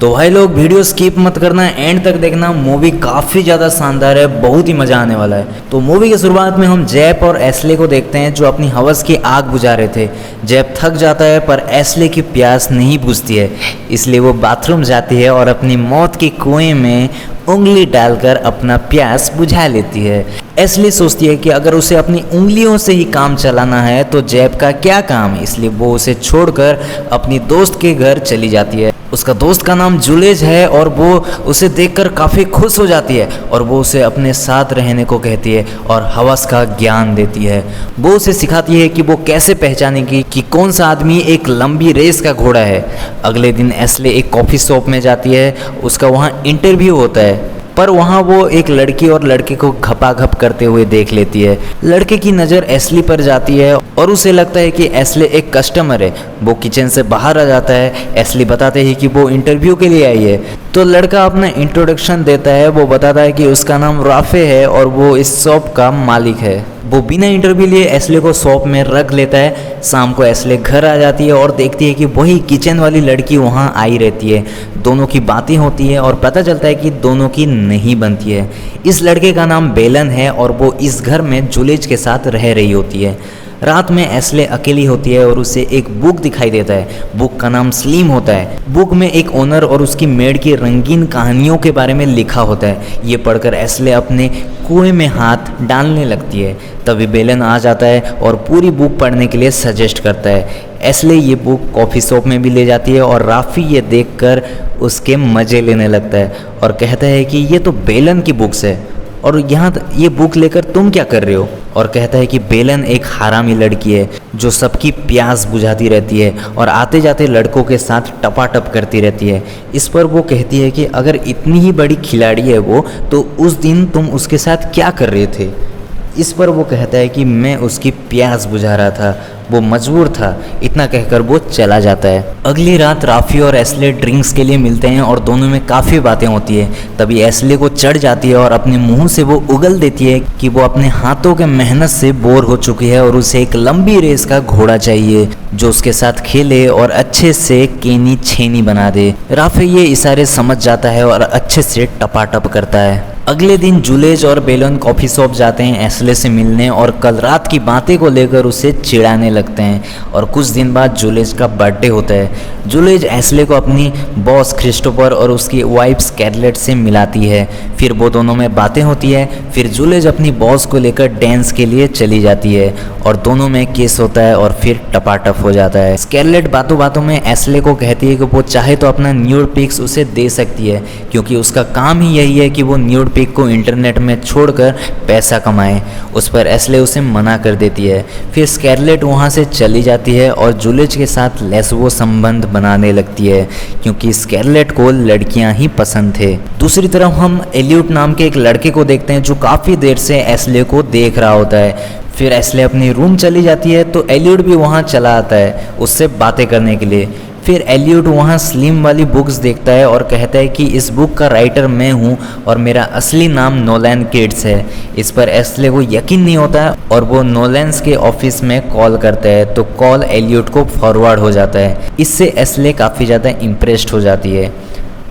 तो भाई लोग वीडियो स्किप मत करना, एंड तक देखना। मूवी काफ़ी ज़्यादा शानदार है, बहुत ही मज़ा आने वाला है। तो मूवी की शुरुआत में हम जैप और एस्ले को देखते हैं जो अपनी हवस की आग बुझा रहे थे। जैप थक जाता है पर एस्ले की प्यास नहीं बुझती है, इसलिए वो बाथरूम जाती है और अपनी मौत के कुएं में उंगली डालकर अपना प्यास बुझा लेती है। एस्ले सोचती है कि अगर उसे अपनी उंगलियों से ही काम चलाना है तो जैप का क्या काम, इसलिए वो उसे छोड़कर अपनी दोस्त के घर चली जाती है। उसका दोस्त का नाम जुलेज है और वो उसे देखकर काफ़ी खुश हो जाती है और वो उसे अपने साथ रहने को कहती है और हवस का ज्ञान देती है। वो उसे सिखाती है कि वो कैसे पहचानेगी कि कौन सा आदमी एक लंबी रेस का घोड़ा है। अगले दिन एस्ले एक कॉफ़ी शॉप में जाती है, उसका वहाँ इंटरव्यू होता है पर वहाँ वो एक लड़की और लड़के को घपाघप करते हुए देख लेती है। लड़के की नज़र एस्ले पर जाती है और उसे लगता है कि एस्ले एक कस्टमर है। वो किचन से बाहर आ जाता है। एस्ले बताते हैं कि वो इंटरव्यू के लिए आई है, तो लड़का अपना इंट्रोडक्शन देता है। वो बताता है कि उसका नाम राफे है और वो इस शॉप का मालिक है। वो बिना इंटरव्यू लिए एस्ले को शॉप में रख लेता है। शाम को एस्ले घर आ जाती है और देखती है कि वही किचन वाली लड़की वहाँ आई रहती है। दोनों की बातें होती है और पता चलता है कि दोनों की नहीं बनती है। इस लड़के का नाम बेलन है और वो इस घर में जुलेज के साथ रह रही होती है। रात में एस्ले अकेली होती है और उसे एक बुक दिखाई देता है। बुक का नाम स्लिम होता है। बुक में एक ओनर और उसकी मेड की रंगीन कहानियों के बारे में लिखा होता है। ये पढ़कर एस्ले अपने कुएं में हाथ डालने लगती है। तभी बेलन आ जाता है और पूरी बुक पढ़ने के लिए सजेस्ट करता है। एस्ले ये बुक कॉफ़ी शॉप में भी ले जाती है और राफ़ी ये देखकर उसके मज़े लेने लगता है और कहता है कि ये तो बेलन की बुक्स है और यहाँ ये बुक लेकर तुम क्या कर रहे हो। और कहता है कि बेलन एक हरामी लड़की है जो सबकी प्यास बुझाती रहती है और आते जाते लड़कों के साथ टपाटप करती रहती है। इस पर वो कहती है कि अगर इतनी ही बड़ी खिलाड़ी है वो, तो उस दिन तुम उसके साथ क्या कर रहे थे। इस पर वो कहता है कि मैं उसकी प्यास बुझा रहा था, वो मजबूर था। इतना कहकर वो चला जाता है। अगली रात राफ़ी और एस्ले ड्रिंक्स के लिए मिलते हैं और दोनों में काफ़ी बातें होती है। तभी एस्ले को चढ़ जाती है और अपने मुंह से वो उगल देती है कि वो अपने हाथों के मेहनत से बोर हो चुकी है और उसे एक लंबी रेस का घोड़ा चाहिए जो उसके साथ खेले और अच्छे से केनी छेनी बना दे। राफ़ी ये इशारे समझ जाता है और अच्छे से टपाटप करता है। अगले दिन जुलेज और बेलन कॉफ़ी शॉप जाते हैं एस्ले से मिलने और कल रात की बातें को लेकर उसे चिढ़ाने लगते हैं। और कुछ दिन बाद जुलेज का बर्थडे होता है। जुलेज एस्ले को अपनी बॉस क्रिस्टोफर और उसकी वाइफ स्कैरलेट से मिलाती है। फिर वो दोनों में बातें होती है। फिर जुलेज अपनी बॉस को लेकर डांस के लिए चली जाती है और दोनों में किस होता है और फिर टपाटप हो जाता है। स्कैरलेट बातों बातों में एस्ले को कहती है कि वो चाहे तो अपना न्यूड पिक्स उसे दे सकती है, क्योंकि उसका काम ही यही है कि वो न्यूड पिक को इंटरनेट में छोड़कर पैसा कमाए। उस पर एस्ले उसे मना कर देती है। फिर स्कैरलेट वहाँ से चली जाती है और जुलेज के साथ लेस्बो संबंध बनाने लगती है, क्योंकि स्कैरलेट को लड़कियां ही पसंद थे। दूसरी तरफ हम एलियट नाम के एक लड़के को देखते हैं जो काफ़ी देर से एस्ले को देख रहा होता है। फिर एस्ले अपनी रूम चली जाती है तो एलियट भी वहाँ चला आता है उससे बातें करने के लिए। फिर एलियट वहाँ स्लिम वाली बुक्स देखता है और कहता है कि इस बुक का राइटर मैं हूँ और मेरा असली नाम नोलैन किड्स है। इस पर एस्ले को यकीन नहीं होता है और वो नोलैंस के ऑफिस में कॉल करता है, तो कॉल एलियट को फॉरवर्ड हो जाता है। इससे एस्ले काफ़ी ज़्यादा इम्प्रेस्ड हो जाती है।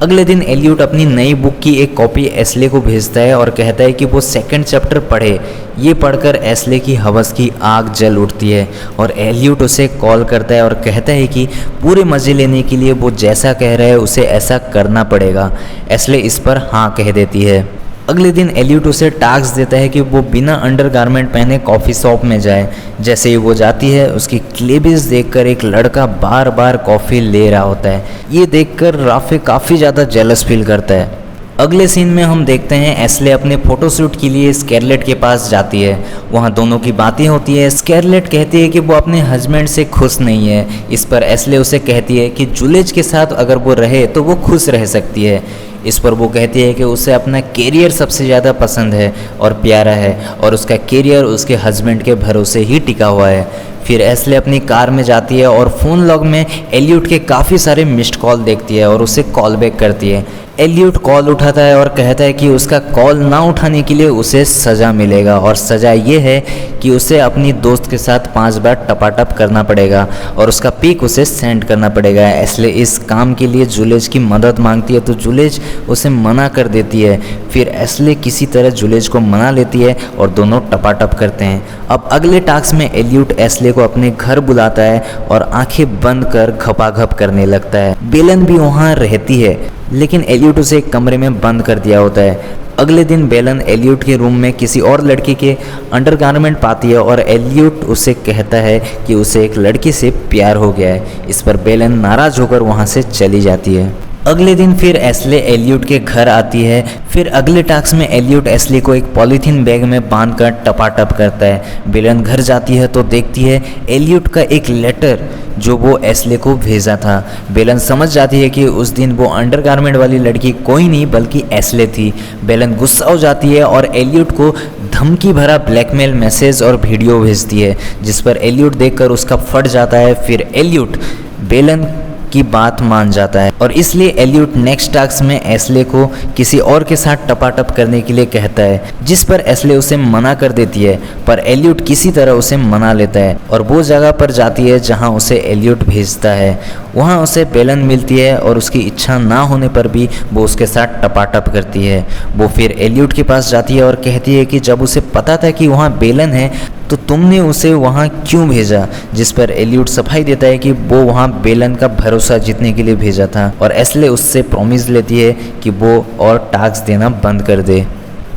अगले दिन एलियट अपनी नई बुक की एक कॉपी एस्ले को भेजता है और कहता है कि वो सेकंड चैप्टर पढ़े। ये पढ़कर एस्ले की हवस की आग जल उठती है और एलियट उसे कॉल करता है और कहता है कि पूरे मज़े लेने के लिए वो जैसा कह रहा है उसे ऐसा करना पड़ेगा। एस्ले इस पर हाँ कह देती है। अगले दिन एलियट उसे टास्क देता है कि वो बिना अंडरगारमेंट पहने कॉफ़ी शॉप में जाए। जैसे ही वो जाती है उसकी क्लीवेज देखकर एक लड़का बार बार कॉफ़ी ले रहा होता है। ये देखकर राफ़ी काफ़ी ज़्यादा जेलस फील करता है। अगले सीन में हम देखते हैं एस्ले अपने फोटोशूट के लिए स्कैरलेट के पास जाती है। वहाँ दोनों की बातें होती है। स्कैरलेट कहती है कि वो अपने हस्बैंड से खुश नहीं है। इस पर एस्ले उसे कहती है कि जुलेज के साथ अगर वो रहे तो वो खुश रह सकती है। इस पर वो कहती है कि उसे अपना कैरियर सबसे ज़्यादा पसंद है और प्यारा है और उसका कैरियर उसके हस्बैंड के भरोसे ही टिका हुआ है। फिर एस्ले अपनी कार में जाती है और फ़ोन लॉग में एलियट के काफ़ी सारे मिस्ड कॉल देखती है और उसे कॉल बैक करती है। एलियट कॉल उठाता है और कहता है कि उसका कॉल ना उठाने के लिए उसे सज़ा मिलेगा, और सज़ा ये है कि उसे अपनी दोस्त के साथ 5 बार टपाटप करना पड़ेगा और उसका पिक उसे सेंड करना पड़ेगा। इसलिए इस काम के लिए जूलियस की मदद मांगती है, तो जूलियस उसे मना कर देती है। फिर एस्ले किसी तरह जूलियस को मना लेती है और दोनों टपाटप करते हैं। अब अगले टास्क में एलियट एस्ले को अपने घर बुलाता है और आंखें बंद कर घपाघप करने लगता है। बेलन भी वहाँ रहती है, लेकिन एलियट उसे एक कमरे में बंद कर दिया होता है। अगले दिन बेलन एलियट के रूम में किसी और लड़की के अंडरगारमेंट पाती है और एलियट उसे कहता है कि उसे एक लड़की से प्यार हो गया है। इस पर बेलन नाराज़ होकर वहाँ से चली जाती है। अगले दिन फिर एस्ले एलियट के घर आती है। फिर अगले टास्क में एलियट एस्ले को एक पॉलीथीन बैग में बांधकर टपाटप करता है। बेलन घर जाती है तो देखती है एलियट का एक लेटर जो वो एस्ले को भेजा था। बेलन समझ जाती है कि उस दिन वो अंडरगारमेंट वाली लड़की कोई नहीं बल्कि एस्ले थी। बेलन गुस्सा हो जाती है और एलियट को धमकी भरा ब्लैकमेल मैसेज और वीडियो भेजती है, जिस पर एलियट देखकर उसका फट जाता है। फिर एलियट बेलन की बात मान जाता है और इसलिए एलियट नेक्स्ट टास्क में एस्ले को किसी और के साथ टपाटप करने के लिए कहता है, जिस पर एस्ले उसे मना कर देती है। पर एलियट किसी तरह उसे मना लेता है और वो जगह पर जाती है जहां उसे एलियट भेजता है। वहां उसे बेलन मिलती है और उसकी इच्छा ना होने पर भी वो उसके साथ टपाटप करती है। वो फिर एलियट के पास जाती है और कहती है कि जब उसे पता था कि वहाँ बेलन है तो तुमने उसे वहाँ क्यों भेजा, जिस पर एलियट सफाई देता है कि वो वहाँ बेलन का भरोसा जीतने के लिए भेजा था और एस्ले उससे प्रॉमिस लेती है कि वो और टास्क देना बंद कर दे।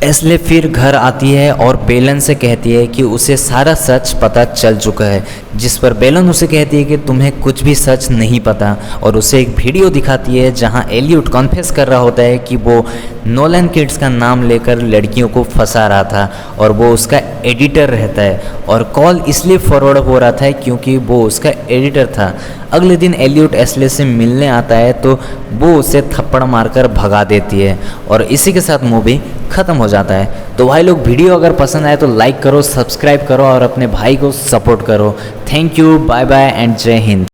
एस्ले फिर घर आती है और बेलन से कहती है कि उसे सारा सच पता चल चुका है, जिस पर बेलन उसे कहती है कि तुम्हें कुछ भी सच नहीं पता और उसे एक वीडियो दिखाती है जहां एलियट कॉन्फेस कर रहा होता है कि वो नोलन किड्स का नाम लेकर लड़कियों को फंसा रहा था और वो उसका एडिटर रहता है, और कॉल इसलिए फॉरवर्ड हो रहा था क्योंकि वो उसका एडिटर था। अगले दिन एलियट एस्ले से मिलने आता है तो वो उसे थप्पड़ मारकर भगा देती है और इसी के साथ मूवी ख़त्म हो जाता है। तो भाई लोग, वीडियो अगर पसंद आए तो लाइक करो, सब्सक्राइब करो और अपने भाई को सपोर्ट करो। Thank you, bye bye and जय हिंद।